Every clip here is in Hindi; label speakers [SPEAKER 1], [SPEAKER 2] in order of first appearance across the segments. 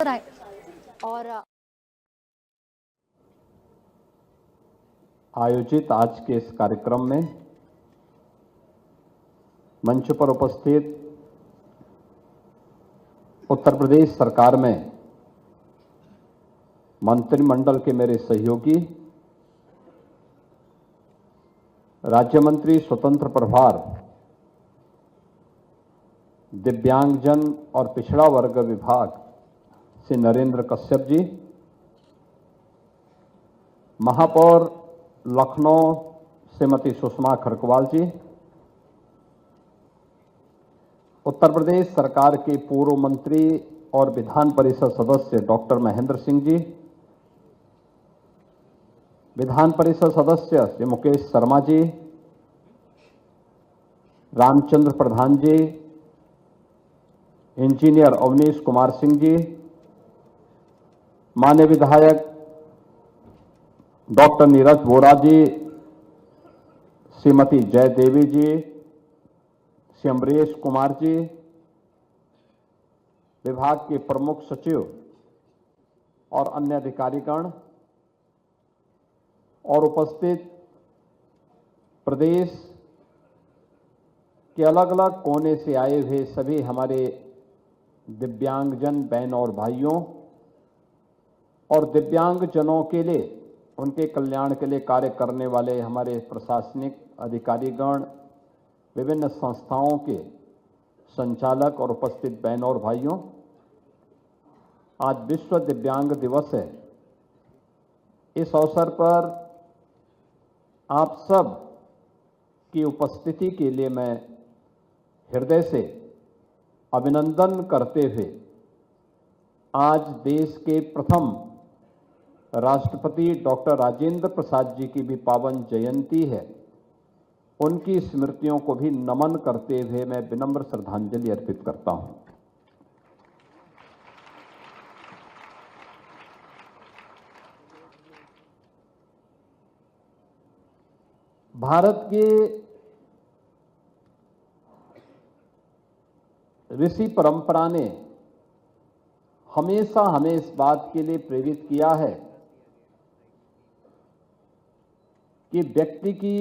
[SPEAKER 1] बनाए। और
[SPEAKER 2] आयोजित आज के इस कार्यक्रम में मंच पर उपस्थित उत्तर प्रदेश सरकार में मंत्रिमंडल के मेरे सहयोगी, राज्य मंत्री स्वतंत्र प्रभार, दिव्यांगजन और पिछड़ा वर्ग विभाग श्री नरेंद्र कश्यप जी, महापौर लखनऊ श्रीमती सुषमा खरकवाल जी, उत्तर प्रदेश सरकार के पूर्व मंत्री और विधान परिषद सदस्य डॉक्टर महेंद्र सिंह जी, विधान परिषद सदस्य श्री मुकेश शर्मा जी, रामचंद्र प्रधान जी, इंजीनियर अवनीश कुमार सिंह जी, माननीय विधायक डॉक्टर नीरज वोरा जी, श्रीमती जय देवी जी, श्री अमरीश कुमार जी, विभाग के प्रमुख सचिव और अन्य अधिकारीगण और उपस्थित प्रदेश के अलग अलग कोने से आए हुए सभी हमारे दिव्यांगजन बहन और भाइयों और दिव्यांगजनों के लिए, उनके कल्याण के लिए कार्य करने वाले हमारे प्रशासनिक अधिकारीगण, विभिन्न संस्थाओं के संचालक और उपस्थित बहनों और भाइयों, आज विश्व दिव्यांग दिवस है। इस अवसर पर आप सब की उपस्थिति के लिए मैं हृदय से अभिनंदन करते हुए आज देश के प्रथम राष्ट्रपति डॉक्टर राजेंद्र प्रसाद जी की भी पावन जयंती है, उनकी स्मृतियों को भी नमन करते हुए मैं विनम्र श्रद्धांजलि अर्पित करता हूं। भारत के ऋषि परंपरा ने हमेशा हमें इस बात के लिए प्रेरित किया है कि व्यक्ति की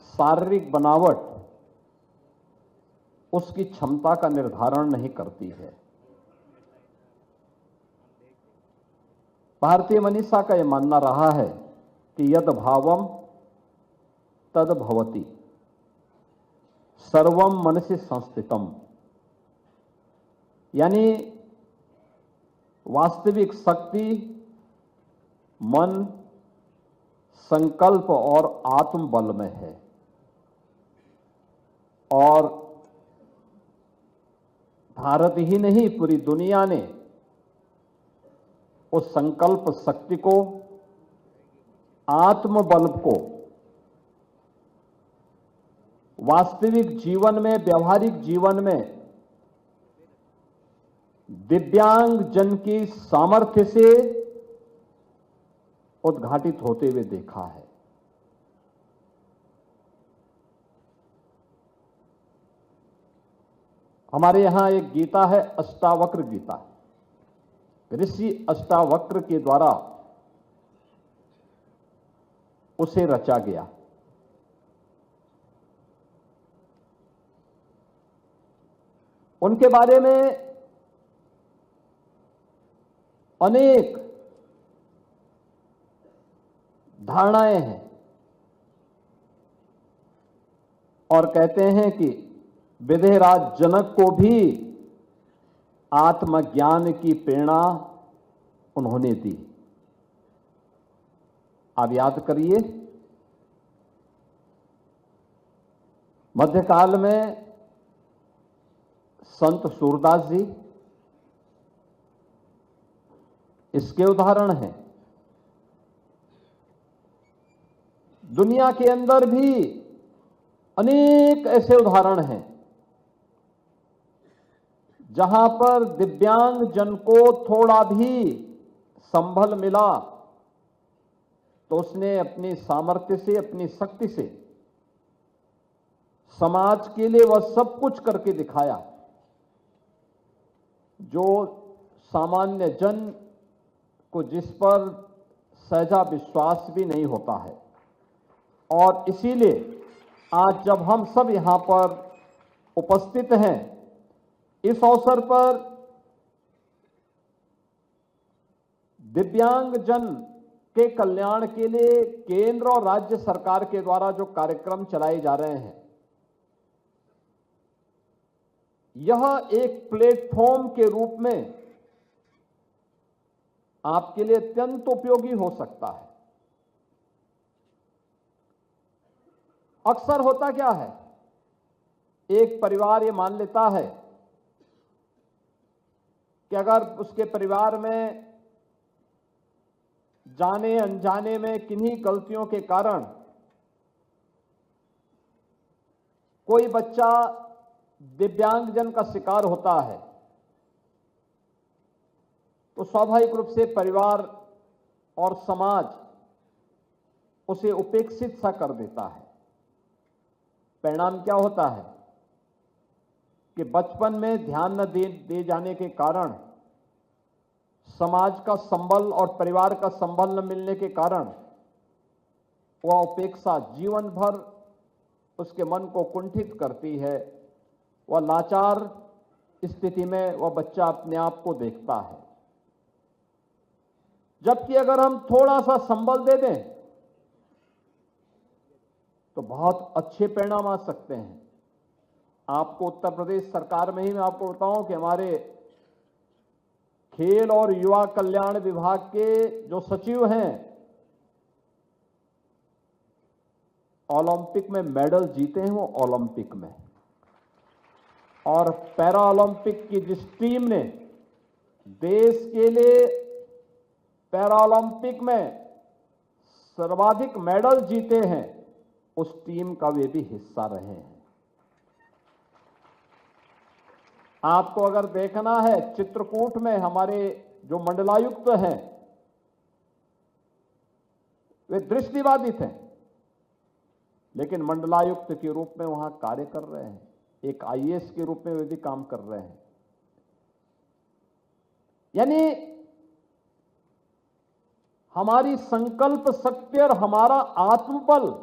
[SPEAKER 2] शारीरिक बनावट उसकी क्षमता का निर्धारण नहीं करती है। भारतीय मनीषा का यह मानना रहा है कि यद भावम तद भवति, सर्वम मनसि संस्थितम, यानी वास्तविक शक्ति मन, संकल्प और आत्मबल में है। और भारत ही नहीं, पूरी दुनिया ने उस संकल्प शक्ति को, आत्मबल को वास्तविक जीवन में, व्यवहारिक जीवन में दिव्यांग जन की सामर्थ्य से उद्घाटित होते हुए देखा है। हमारे यहां एक गीता है, अष्टावक्र गीता। ऋषि अष्टावक्र के द्वारा उसे रचा गया। उनके बारे में अनेक धारणाएं हैं और कहते हैं कि विदेहराज जनक को भी आत्मज्ञान की प्रेरणा उन्होंने दी। आप याद करिए, मध्यकाल में संत सूरदास जी इसके उदाहरण हैं। दुनिया के अंदर भी अनेक ऐसे उदाहरण हैं जहां पर दिव्यांग जन को थोड़ा भी संबल मिला तो उसने अपनी सामर्थ्य से, अपनी शक्ति से समाज के लिए वह सब कुछ करके दिखाया जो सामान्य जन को जिस पर सहजा विश्वास भी नहीं होता है। और इसीलिए आज जब हम सब यहां पर उपस्थित हैं, इस अवसर पर दिव्यांग जन के कल्याण के लिए केंद्र और राज्य सरकार के द्वारा जो कार्यक्रम चलाए जा रहे हैं, यह एक प्लेटफॉर्म के रूप में आपके लिए अत्यंत उपयोगी हो सकता है। अक्सर होता क्या है, एक परिवार ये मान लेता है कि अगर उसके परिवार में जाने अनजाने में किन्हीं गलतियों के कारण कोई बच्चा दिव्यांगजन का शिकार होता है, तो स्वाभाविक रूप से परिवार और समाज उसे उपेक्षित सा कर देता है। परिणाम क्या होता है कि बचपन में ध्यान न दे जाने के कारण, समाज का संबल और परिवार का संबल न मिलने के कारण वह उपेक्षा जीवन भर उसके मन को कुंठित करती है। वह लाचार स्थिति में वह बच्चा अपने आप को देखता है। जबकि अगर हम थोड़ा सा संबल दे दें तो बहुत अच्छे परिणाम आ सकते हैं। आपको उत्तर प्रदेश सरकार में ही मैं आपको बताऊं कि हमारे खेल और युवा कल्याण विभाग के जो सचिव हैं, ओलंपिक में मेडल जीते हैं वो ओलंपिक में, और पैरा ओलंपिक की जिस टीम ने देश के लिए पैरा ओलंपिक में सर्वाधिक मेडल जीते हैं, उस टीम का वे भी हिस्सा रहे हैं। आपको अगर देखना है, चित्रकूट में हमारे जो मंडलायुक्त हैं वे दृष्टिबाधित हैं, लेकिन मंडलायुक्त के रूप में वहां कार्य कर रहे हैं। एक आईएएस के रूप में वे भी काम कर रहे हैं। यानी हमारी संकल्प शक्ति और हमारा आत्मबल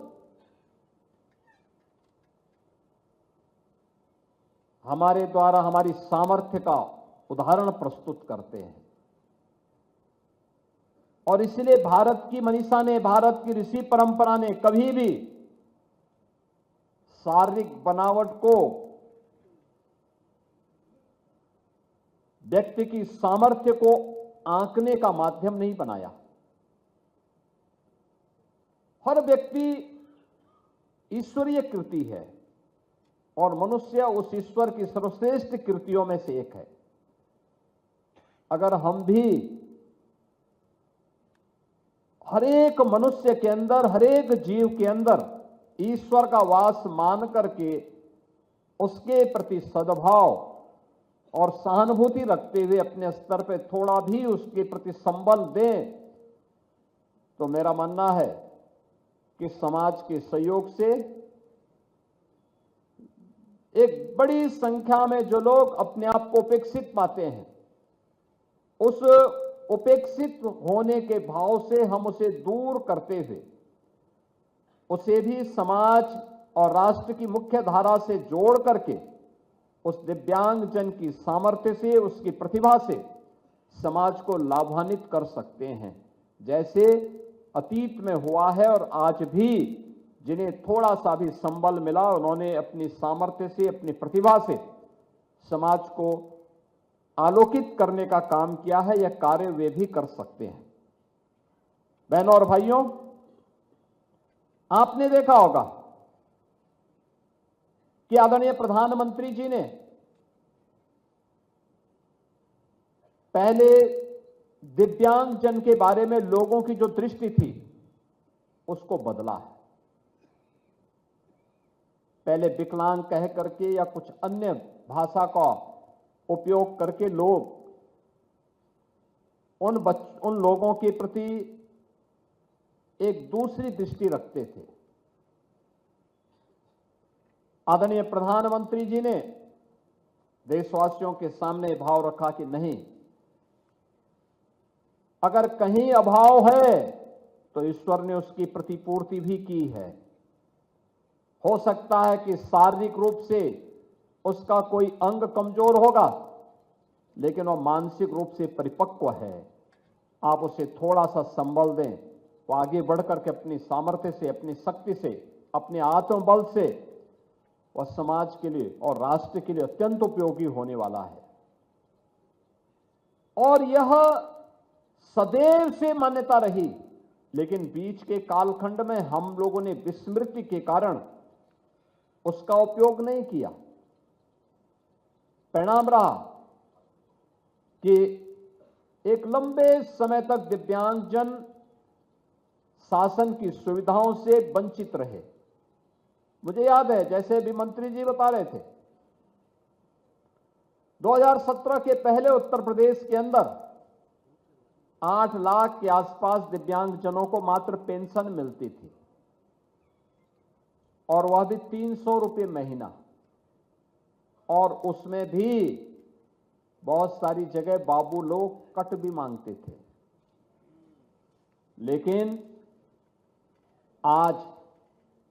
[SPEAKER 2] हमारे द्वारा हमारी सामर्थ्य का उदाहरण प्रस्तुत करते हैं। और इसलिए भारत की मनीषा ने, भारत की ऋषि परंपरा ने कभी भी शारीरिक बनावट को व्यक्ति की सामर्थ्य को आंकने का माध्यम नहीं बनाया। हर व्यक्ति ईश्वरीय कृति है और मनुष्य उस ईश्वर की सर्वश्रेष्ठ कृतियों में से एक है। अगर हम भी हर एक मनुष्य के अंदर, हर एक जीव के अंदर ईश्वर का वास मान करके उसके प्रति सद्भाव और सहानुभूति रखते हुए अपने स्तर पर थोड़ा भी उसके प्रति संबल दें, तो मेरा मानना है कि समाज के सहयोग से एक बड़ी संख्या में जो लोग अपने आप को उपेक्षित पाते हैं, उस उपेक्षित होने के भाव से हम उसे दूर करते हुए उसे भी समाज और राष्ट्र की मुख्य धारा से जोड़ करके उस दिव्यांग जन की सामर्थ्य से, उसकी प्रतिभा से समाज को लाभान्वित कर सकते हैं। जैसे अतीत में हुआ है और आज भी जिन्हें थोड़ा सा भी संबल मिला, उन्होंने अपनी सामर्थ्य से, अपनी प्रतिभा से समाज को आलोकित करने का काम किया है। यह कार्य वे भी कर सकते हैं। बहनों और भाइयों, आपने देखा होगा कि आदरणीय प्रधानमंत्री जी ने पहले दिव्यांग जन के बारे में लोगों की जो दृष्टि थी उसको बदला है। पहले विकलांग कह करके या कुछ अन्य भाषा का उपयोग करके लोग उन लोगों के प्रति एक दूसरी दृष्टि रखते थे। आदरणीय प्रधानमंत्री जी ने देशवासियों के सामने भाव रखा कि नहीं, अगर कहीं अभाव है तो ईश्वर ने उसकी प्रतिपूर्ति भी की है। हो सकता है कि शारीरिक रूप से उसका कोई अंग कमजोर होगा, लेकिन वह मानसिक रूप से परिपक्व है। आप उसे थोड़ा सा संबल दें, वो आगे बढ़कर के अपनी सामर्थ्य से, अपनी शक्ति से, अपने आत्मबल से वह समाज के लिए और राष्ट्र के लिए अत्यंत उपयोगी होने वाला है। और यह सदैव से मान्यता रही, लेकिन बीच के कालखंड में हम लोगों ने विस्मृति के कारण उसका उपयोग नहीं किया। परिणाम रहा कि एक लंबे समय तक दिव्यांगजन शासन की सुविधाओं से वंचित रहे। मुझे याद है, जैसे भी मंत्री जी बता रहे थे, 2017 के पहले उत्तर प्रदेश के अंदर 8 लाख के आसपास दिव्यांगजनों को मात्र पेंशन मिलती थी, और वह भी 300 रुपये महीना, और उसमें भी बहुत सारी जगह बाबू लोग कट भी मांगते थे। लेकिन आज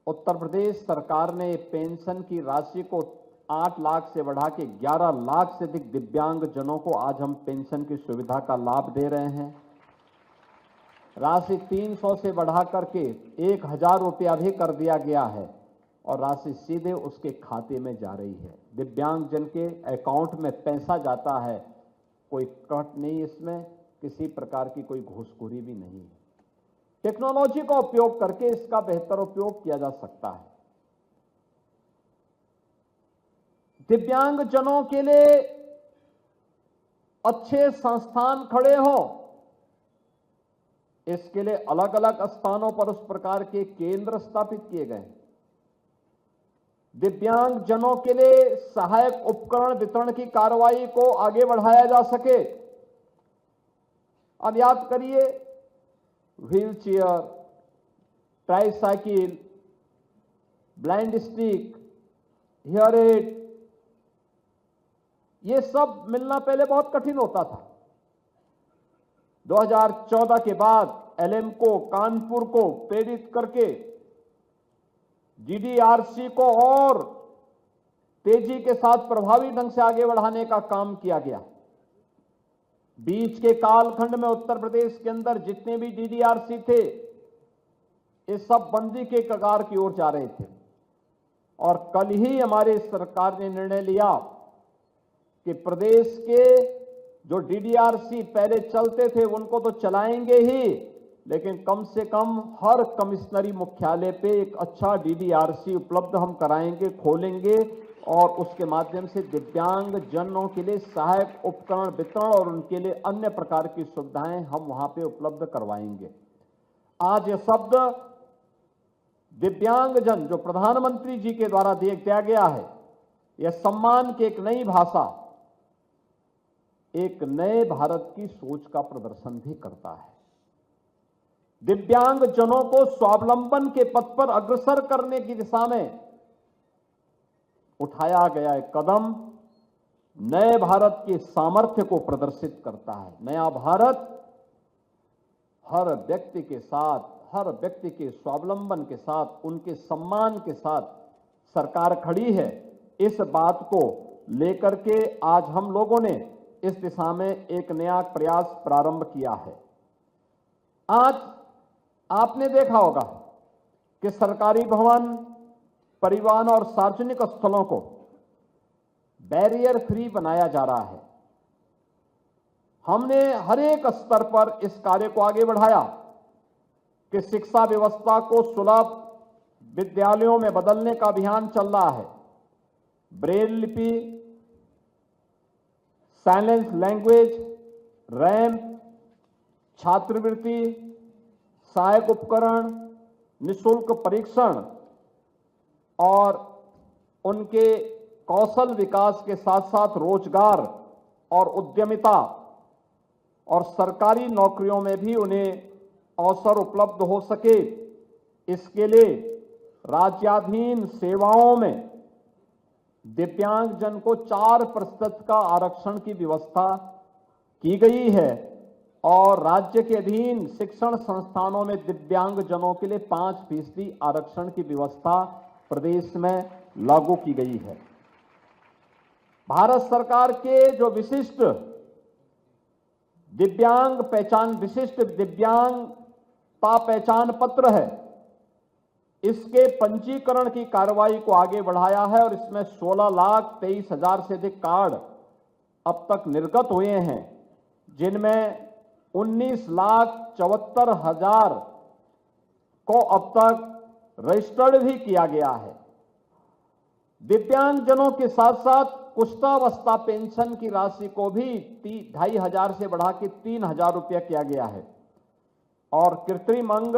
[SPEAKER 2] उत्तर प्रदेश सरकार ने पेंशन की राशि को 8 लाख से बढ़ा के 11 लाख से अधिक दिव्यांगजनों को आज हम पेंशन की सुविधा का लाभ दे रहे हैं। राशि 300 से बढ़ा करके 1000 रुपया भी कर दिया गया है, और राशि सीधे उसके खाते में जा रही है। दिव्यांगजन के अकाउंट में पैसा जाता है, कोई कट नहीं, इसमें किसी प्रकार की कोई घूसखोरी भी नहीं है। टेक्नोलॉजी का उपयोग करके इसका बेहतर उपयोग किया जा सकता है। दिव्यांगजनों के लिए अच्छे संस्थान खड़े हों, इसके लिए अलग अलग स्थानों पर उस प्रकार के केंद्र स्थापित किए गए। दिव्यांगजनों के लिए सहायक उपकरण वितरण की कार्रवाई को आगे बढ़ाया जा सके। अब याद करिए, wheelchair, tricycle, blind stick, hear aid, ये सब मिलना पहले बहुत कठिन होता था। 2014 के बाद एलएमको कानपुर को प्रेरित करके डीडीआरसी को और तेजी के साथ प्रभावी ढंग से आगे बढ़ाने का काम किया गया। बीच के कालखंड में उत्तर प्रदेश के अंदर जितने भी डीडीआरसी थे, ये सब बंदी के कगार की ओर जा रहे थे। और कल ही हमारी सरकार ने निर्णय लिया कि प्रदेश के जो डीडीआरसी पहले चलते थे उनको तो चलाएंगे ही, लेकिन कम से कम हर कमिश्नरी मुख्यालय पे एक अच्छा डीडीआरसी उपलब्ध हम कराएंगे, खोलेंगे, और उसके माध्यम से दिव्यांग जनों के लिए सहायक उपकरण वितरण और उनके लिए अन्य प्रकार की सुविधाएं हम वहां पे उपलब्ध करवाएंगे। आज यह शब्द दिव्यांगजन जो प्रधानमंत्री जी के द्वारा दिया गया है, यह सम्मान की एक नई भाषा, एक नए भारत की सोच का प्रदर्शन भी करता है। दिव्यांगजनों को स्वावलंबन के पथ पर अग्रसर करने की दिशा में उठाया गया एक कदम नए भारत के सामर्थ्य को प्रदर्शित करता है। नया भारत हर व्यक्ति के साथ, हर व्यक्ति के स्वावलंबन के साथ, उनके सम्मान के साथ सरकार खड़ी है। इस बात को लेकर के आज हम लोगों ने इस दिशा में एक नया प्रयास प्रारंभ किया है। आज आपने देखा होगा कि सरकारी भवन, परिवहन और सार्वजनिक स्थलों को बैरियर फ्री बनाया जा रहा है। हमने हर एक स्तर पर इस कार्य को आगे बढ़ाया कि शिक्षा व्यवस्था को सुलभ विद्यालयों में बदलने का अभियान चल रहा है। ब्रेल लिपि, साइलेंस लैंग्वेज, रैंप, छात्रवृत्ति, सहायक उपकरण, निःशुल्क परीक्षण और उनके कौशल विकास के साथ साथ रोजगार और उद्यमिता और सरकारी नौकरियों में भी उन्हें अवसर उपलब्ध हो सके, इसके लिए राज्याधीन सेवाओं में दिव्यांगजन को 4% का आरक्षण की व्यवस्था की गई है। और राज्य के अधीन शिक्षण संस्थानों में दिव्यांगजनों के लिए 5% आरक्षण की व्यवस्था प्रदेश में लागू की गई है। भारत सरकार के जो विशिष्ट दिव्यांगता पहचान पत्र है, इसके पंजीकरण की कार्रवाई को आगे बढ़ाया है और इसमें 16,23,000 से अधिक कार्ड अब तक निर्गत हुए हैं, जिनमें 19,74,000 को अब तक रजिस्टर्ड भी किया गया है। दिव्यांगजनों के साथ साथ कुष्ठावस्था पेंशन की राशि को भी 2,500 से बढ़ा के 3,000 रुपया किया गया है और कृत्रिम अंग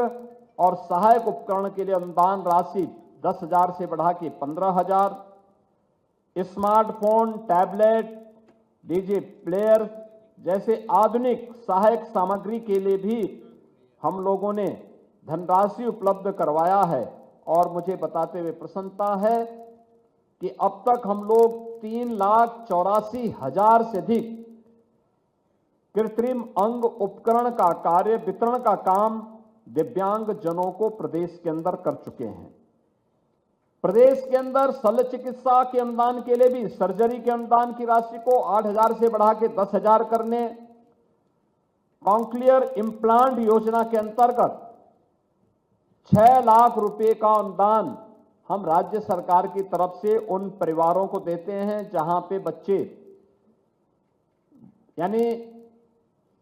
[SPEAKER 2] और सहायक उपकरण के लिए अनुदान राशि 10,000 से बढ़ा के 15,000, स्मार्टफोन, टैबलेट, डीजे प्लेयर जैसे आधुनिक सहायक सामग्री के लिए भी हम लोगों ने धनराशि उपलब्ध करवाया है। और मुझे बताते हुए प्रसन्नता है कि अब तक हम लोग 3,84,000 से अधिक कृत्रिम अंग उपकरण का कार्य वितरण का काम दिव्यांगजनों को प्रदेश के अंदर कर चुके हैं। प्रदेश के अंदर शल्य चिकित्सा के अनुदान के लिए भी सर्जरी के अनुदान की राशि को 8,000 से बढ़ा के 10,000 करने, कॉन्क्लियर इम्प्लांट योजना के अंतर्गत 6 लाख रुपए का अनुदान हम राज्य सरकार की तरफ से उन परिवारों को देते हैं जहां पे बच्चे यानी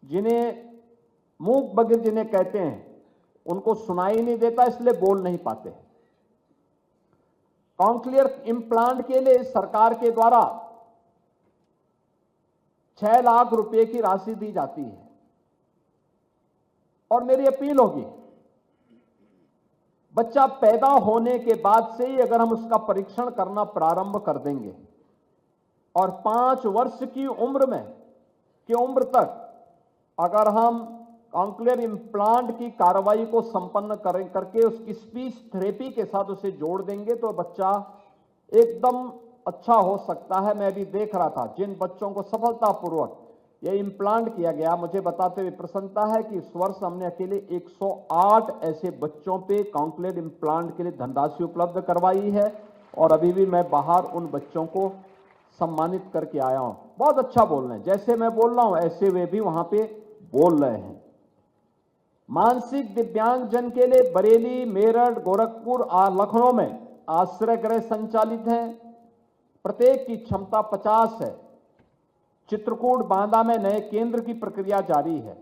[SPEAKER 2] जिन्हें मूक बधिर जिन्हें कहते हैं, उनको सुनाई नहीं देता इसलिए बोल नहीं पाते। कॉन्क्लियर इम्प्लांट के लिए सरकार के द्वारा 6 लाख रुपए की राशि दी जाती है और मेरी अपील होगी, बच्चा पैदा होने के बाद से ही अगर हम उसका परीक्षण करना प्रारंभ कर देंगे और 5 वर्ष की उम्र तक अगर हम कॉन्क्लियर इम्प्लांट की कार्रवाई को संपन्न करके उसकी स्पीच थेरेपी के साथ उसे जोड़ देंगे तो बच्चा एकदम अच्छा हो सकता है। मैं भी देख रहा था जिन बच्चों को सफलतापूर्वक यह इम्प्लांट किया गया, मुझे बताते हुए प्रसन्नता है कि इस वर्ष हमने अकेले 108 ऐसे बच्चों पे कॉन्क्लियर इम्प्लांट के लिए धनराशि उपलब्ध करवाई है और अभी भी मैं बाहर उन बच्चों को सम्मानित करके आया हूं। बहुत अच्छा बोल रहे हैं, जैसे मैं बोल रहा हूं ऐसे वे भी वहां पे बोल रहे हैं। मानसिक दिव्यांगजन के लिए बरेली, मेरठ, गोरखपुर और लखनऊ में आश्रय गृह संचालित हैं। प्रत्येक की क्षमता 50 है। चित्रकूट, बांदा में नए केंद्र की प्रक्रिया जारी है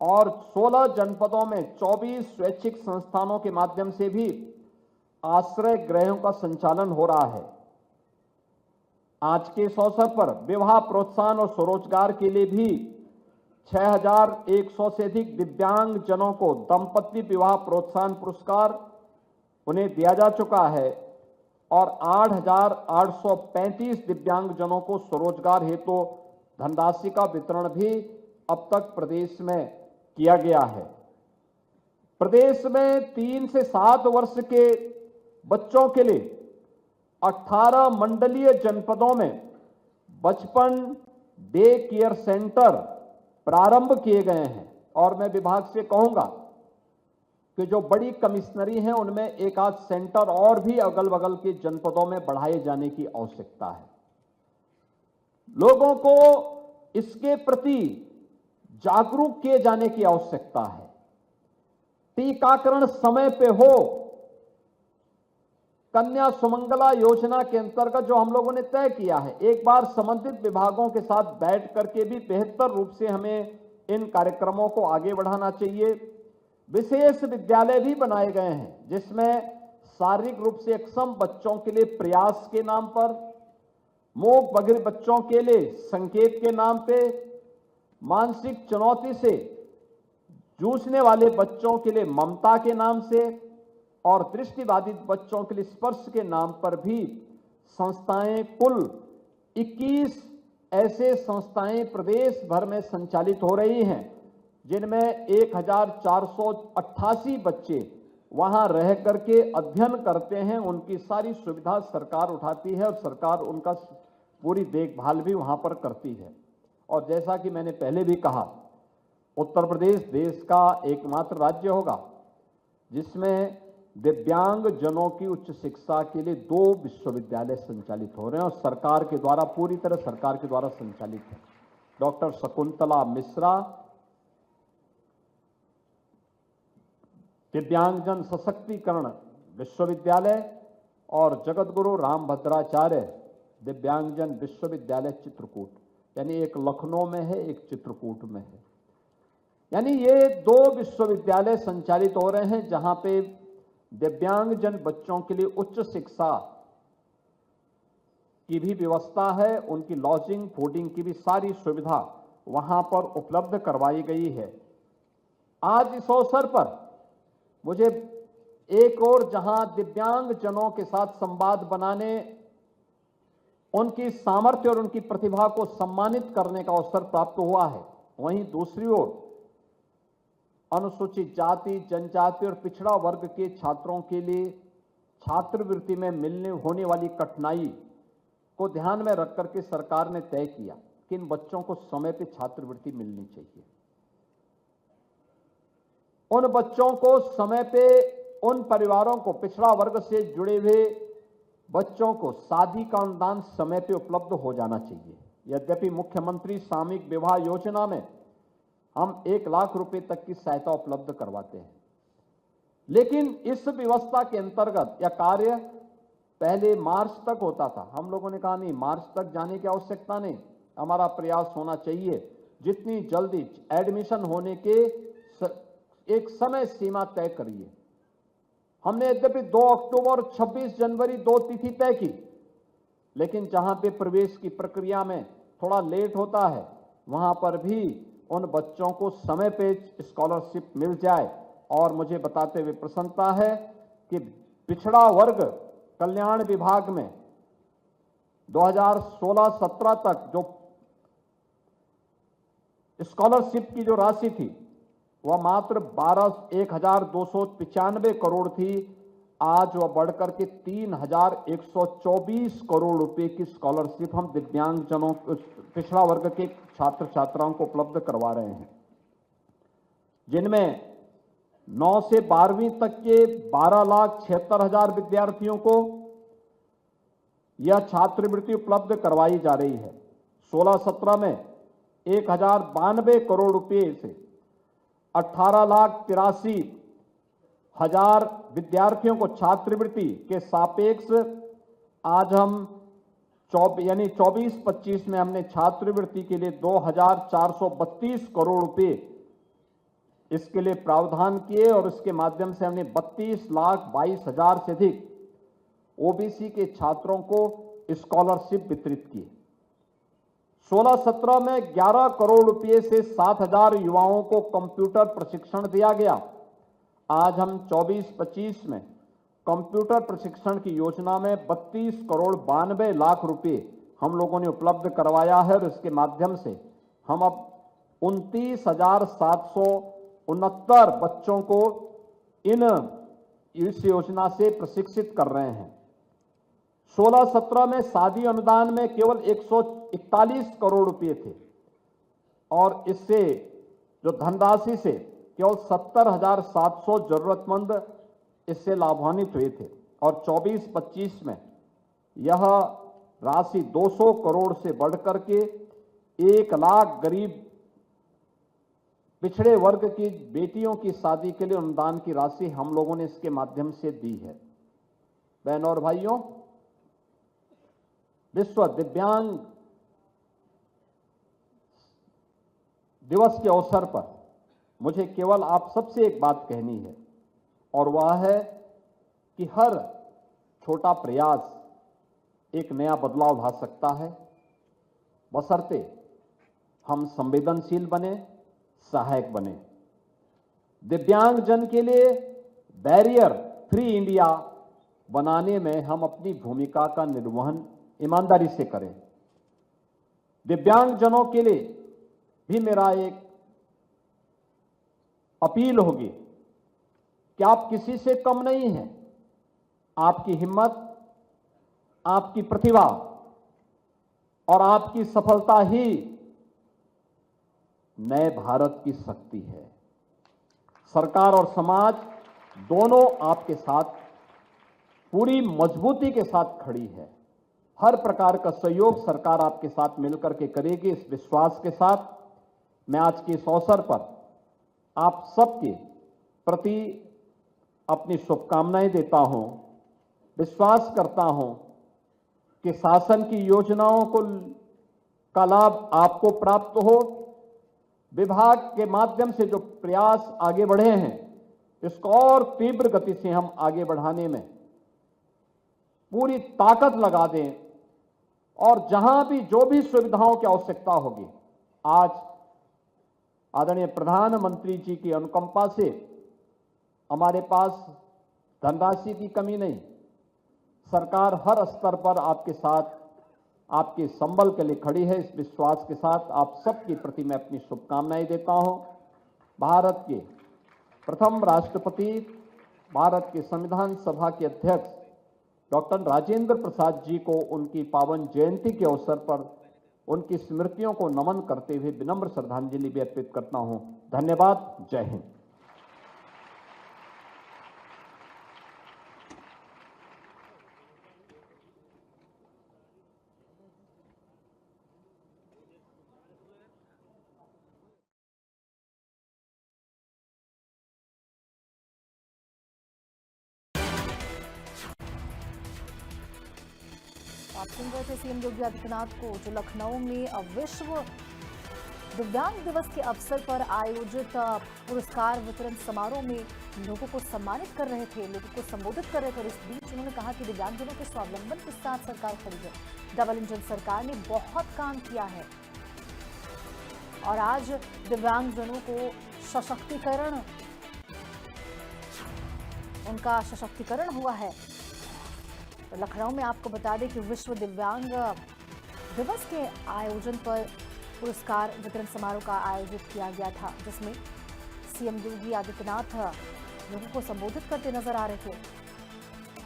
[SPEAKER 2] और 16 जनपदों में 24 स्वैच्छिक संस्थानों के माध्यम से भी आश्रय गृहों का संचालन हो रहा है। आज के इस अवसर पर विवाह प्रोत्साहन और स्वरोजगार के लिए भी 6,100 से अधिक दिव्यांगजनों को दंपति विवाह प्रोत्साहन पुरस्कार उन्हें दिया जा चुका है और 8,835 दिव्यांगजनों को स्वरोजगार हेतु धनराशि का वितरण भी अब तक प्रदेश में किया गया है। प्रदेश में 3 से 7 वर्ष के बच्चों के लिए 18 मंडलीय जनपदों में बचपन डे केयर सेंटर प्रारंभ किए गए हैं और मैं विभाग से कहूंगा कि जो बड़ी कमिश्नरी हैं उनमें एक आध सेंटर और भी अगल बगल के जनपदों में बढ़ाए जाने की आवश्यकता है। लोगों को इसके प्रति जागरूक किए जाने की आवश्यकता है। टीकाकरण समय पे हो। कन्या सुमंगला योजना के अंतर्गत जो हम लोगों ने तय किया है, एक बार संबंधित विभागों के साथ बैठ करके भी बेहतर रूप से हमें इन कार्यक्रमों को आगे बढ़ाना चाहिए। विशेष विद्यालय भी बनाए गए हैं जिसमें शारीरिक रूप से अक्षम बच्चों के लिए प्रयास के नाम पर, मूक बधिर बच्चों के लिए संकेत के नाम पे, मानसिक चुनौती से जूझने वाले बच्चों के लिए ममता के नाम से और दृष्टिबाधित बच्चों के लिए स्पर्श के नाम पर भी संस्थाएं, कुल 21 ऐसे संस्थाएं प्रदेश भर में संचालित हो रही हैं जिनमें 1,488 बच्चे वहां रह करके अध्ययन करते हैं। उनकी सारी सुविधा सरकार उठाती है और सरकार उनका पूरी देखभाल भी वहां पर करती है। और जैसा कि मैंने पहले भी कहा उत्तर प्रदेश देश का एकमात्र राज्य होगा जिसमें दिव्यांग जनों की उच्च शिक्षा के लिए 2 विश्वविद्यालय संचालित हो रहे हैं और सरकार के द्वारा, पूरी तरह सरकार के द्वारा संचालित है। डॉक्टर शकुंतला मिश्रा दिव्यांगजन सशक्तिकरण विश्वविद्यालय और जगतगुरु रामभद्राचार्य दिव्यांगजन विश्वविद्यालय चित्रकूट, यानी एक लखनऊ में है, एक चित्रकूट में है। यानी ये 2 विश्वविद्यालय संचालित हो रहे हैं जहां पे दिव्यांगजन बच्चों के लिए उच्च शिक्षा की भी व्यवस्था है, उनकी लॉजिंग फूडिंग की भी सारी सुविधा वहां पर उपलब्ध करवाई गई है। आज इस अवसर पर मुझे एक और जहां दिव्यांगजनों के साथ संवाद बनाने, उनकी सामर्थ्य और उनकी प्रतिभा को सम्मानित करने का अवसर प्राप्त हुआ है, वहीं दूसरी ओर अनुसूचित जाति, जनजाति और पिछड़ा वर्ग के छात्रों के लिए छात्रवृत्ति में मिलने होने वाली कठिनाई को ध्यान में रख करके सरकार ने तय किया कि इन बच्चों को समय पे छात्रवृत्ति मिलनी चाहिए। उन बच्चों को समय पे, उन परिवारों को, पिछड़ा वर्ग से जुड़े हुए बच्चों को शादी का अनुदान समय पे उपलब्ध हो जाना चाहिए। यद्यपि मुख्यमंत्री सामूहिक विवाह योजना में हम 1 लाख रुपए तक की सहायता उपलब्ध करवाते हैं, लेकिन इस व्यवस्था के अंतर्गत यह कार्य पहले मार्च तक होता था। हम लोगों ने कहा नहीं, मार्च तक जाने की आवश्यकता नहीं, हमारा प्रयास होना चाहिए जितनी जल्दी एडमिशन होने के एक समय सीमा तय करिए। हमने यद्यपि 2 अक्टूबर और 26 जनवरी 2 तिथि तय की, लेकिन जहां पे प्रवेश की प्रक्रिया में थोड़ा लेट होता है, वहां पर भी उन बच्चों को समय पे स्कॉलरशिप मिल जाए। और मुझे बताते हुए प्रसन्नता है कि पिछड़ा वर्ग कल्याण विभाग में 2016-17 तक जो स्कॉलरशिप की जो राशि थी वह मात्र 1,295 करोड़ थी। आज वह बढ़कर के 3,124 करोड़ रुपए की स्कॉलरशिप हम दिव्यांगजनों, पिछड़ा वर्ग के छात्र छात्राओं को उपलब्ध करवा रहे हैं, जिनमें 9 से 12वीं तक के 12,76,000 विद्यार्थियों को यह छात्रवृत्ति उपलब्ध करवाई जा रही है। 16-17 में 1,092 करोड़ रुपए से 18,83,000 विद्यार्थियों को छात्रवृत्ति के सापेक्ष आज हम 24-25 में हमने छात्रवृत्ति के लिए 2,432 करोड़ रुपए इसके लिए प्रावधान किए और इसके माध्यम से हमने 32,22,000 से अधिक ओबीसी के छात्रों को स्कॉलरशिप वितरित की। 16-17 में 11 करोड़ रुपए से 7,000 युवाओं को कंप्यूटर प्रशिक्षण दिया गया। आज हम 24-25 में कंप्यूटर प्रशिक्षण की योजना में 32 करोड़ 92 लाख रुपए हम लोगों ने उपलब्ध करवाया है और इसके माध्यम से हम अब 29,769 बच्चों को इस योजना से प्रशिक्षित कर रहे हैं। 16-17 में शादी अनुदान में केवल 141 करोड़ रुपए थे और इससे जो धनराशि से केवल 70,700 जरूरतमंद इससे लाभान्वित हुए थे और 24-25 में यह राशि 200 करोड़ से बढ़कर के 1 लाख गरीब पिछड़े वर्ग की बेटियों की शादी के लिए अनुदान की राशि हम लोगों ने इसके माध्यम से दी है। बहनों और भाइयों, विश्व दिव्यांग दिवस के अवसर पर मुझे केवल आप सबसे एक बात कहनी है और वह है कि हर छोटा प्रयास एक नया बदलाव ला सकता है, बशर्ते हम संवेदनशील बने, सहायक बने। दिव्यांगजन के लिए बैरियर फ्री इंडिया बनाने में हम अपनी भूमिका का निर्वहन ईमानदारी से करें। दिव्यांगजनों के लिए भी मेरा एक अपील होगी कि आप किसी से कम नहीं हैं। आपकी हिम्मत, आपकी प्रतिभा और आपकी सफलता ही नए भारत की शक्ति है। सरकार और समाज दोनों आपके साथ पूरी मजबूती के साथ खड़ी है। हर प्रकार का सहयोग सरकार आपके साथ मिलकर के करेगी। इस विश्वास के साथ मैं आज के इस अवसर पर आप सबके प्रति अपनी शुभकामनाएं देता हूं। विश्वास करता हूं कि शासन की योजनाओं का लाभ आपको प्राप्त हो। विभाग के माध्यम से जो प्रयास आगे बढ़े हैं, इसको और तीव्र गति से हम आगे बढ़ाने में पूरी ताकत लगा दें और जहां भी जो भी सुविधाओं की आवश्यकता होगी, आज आदरणीय प्रधानमंत्री जी की अनुकंपा से हमारे पास धनराशि की कमी नहीं। सरकार हर स्तर पर आपके साथ, आपके संबल के लिए खड़ी है। इस विश्वास के साथ आप सबके प्रति मैं अपनी शुभकामनाएं देता हूं। भारत के प्रथम राष्ट्रपति, भारत के संविधान सभा के अध्यक्ष डॉक्टर राजेंद्र प्रसाद जी को उनकी पावन जयंती के अवसर पर उनकी स्मृतियों को नमन करते हुए विनम्र श्रद्धांजलि भी अर्पित करता हूं। धन्यवाद। जय हिंद।
[SPEAKER 1] आप सुन रहे थे सीएम योगी आदित्यनाथ को, जो लखनऊ में विश्व दिव्यांग दिवस के अवसर पर आयोजित पुरस्कार वितरण समारोह में लोगों को सम्मानित कर रहे थे, लोगों को संबोधित कर रहे थे। और इस बीच उन्होंने कहा कि दिव्यांगजनों के स्वावलंबन के साथ सरकार खड़ी है। डबल इंजन सरकार ने बहुत काम किया है और आज दिव्यांगजनों को सशक्तिकरण, उनका सशक्तिकरण हुआ है। तो लखनऊ में आपको बता दें कि विश्व दिव्यांग दिवस के आयोजन पर पुरस्कार वितरण समारोह का आयोजित किया गया था, जिसमें सीएम योगी आदित्यनाथ लोगों को संबोधित करते नजर आ रहे थे।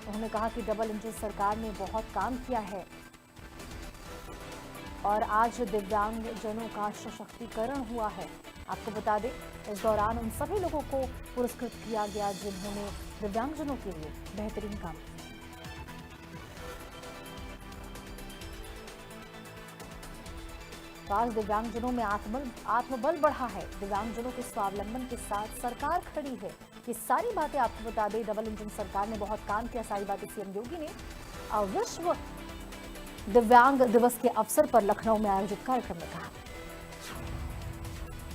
[SPEAKER 1] उन्होंने कहा कि डबल इंजन सरकार ने बहुत काम किया है और आज दिव्यांगजनों का सशक्तिकरण हुआ है। आपको बता दें, इस दौरान उन सभी लोगों को पुरस्कृत किया गया जिन्होंने दिव्यांगजनों के लिए बेहतरीन काम किया। आज दिव्यांगजनों में आत्मबल बढ़ा है। दिव्यांगजनों के स्वावलंबन के साथ सरकार खड़ी है। ये सारी बातें आपको बता दें, डबल इंजन सरकार ने बहुत काम किया। सारी बातें सीएम योगी ने विश्व दिव्यांग दिवस के अवसर पर लखनऊ में आयोजित कार्यक्रम में कहा।